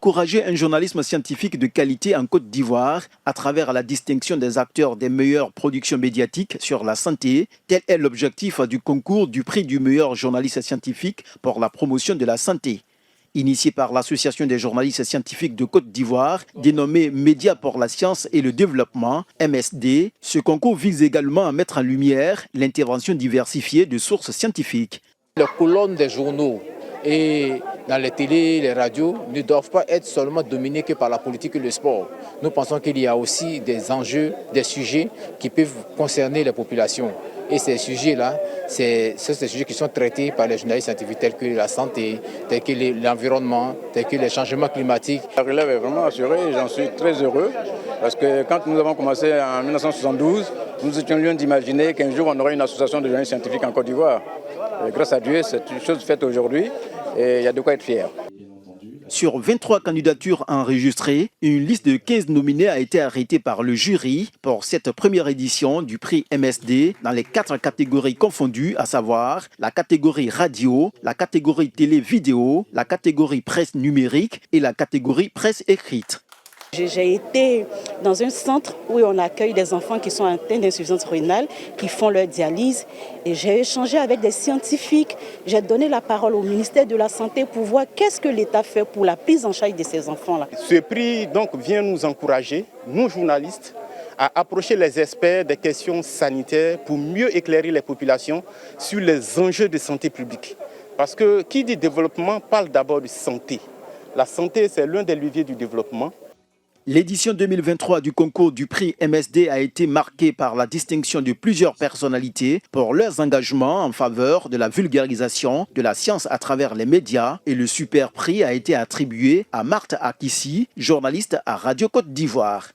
encourager un journalisme scientifique de qualité en Côte d'Ivoire à travers la distinction des acteurs des meilleures productions médiatiques sur la santé. Tel est l'objectif du concours du prix du meilleur journaliste scientifique pour la promotion de la santé. Initié par l'Association des journalistes scientifiques de Côte d'Ivoire, dénommée Médias pour la science et le développement, MSD, ce concours vise également à mettre en lumière l'intervention diversifiée de sources scientifiques. Les colonnes des journaux et dans les télés, les radios ne doivent pas être seulement dominées que par la politique et le sport. Nous pensons qu'il y a aussi des enjeux, des sujets qui peuvent concerner les populations. Et ces sujets-là, c'est ces sujets qui sont traités par les journalistes scientifiques tels que la santé, tels que l'environnement, tels que les changements climatiques. La relève est vraiment assurée et j'en suis très heureux parce que quand nous avons commencé en 1972, nous étions loin d'imaginer qu'un jour on aurait une association de journalistes scientifiques en Côte d'Ivoire. Grâce à Dieu, c'est une chose faite aujourd'hui et il y a de quoi être fier. Sur 23 candidatures enregistrées, une liste de 15 nominés a été arrêtée par le jury pour cette première édition du prix MSD dans les 4 catégories confondues, à savoir la catégorie radio, la catégorie télé-vidéo, la catégorie presse numérique et la catégorie presse écrite. J'ai été dans un centre où on accueille des enfants qui sont atteints d'insuffisance rénale, qui font leur dialyse. Et j'ai échangé avec des scientifiques. J'ai donné la parole au ministère de la Santé pour voir qu'est-ce que l'État fait pour la prise en charge de ces enfants-là. Ce prix vient nous encourager, nous journalistes, à approcher les experts des questions sanitaires pour mieux éclairer les populations sur les enjeux de santé publique. Parce que qui dit développement parle d'abord de santé. La santé, c'est l'un des leviers du développement. L'édition 2023 du concours du prix MSD a été marquée par la distinction de plusieurs personnalités pour leurs engagements en faveur de la vulgarisation de la science à travers les médias et le super prix a été attribué à Marthe Akissi, journaliste à Radio Côte d'Ivoire.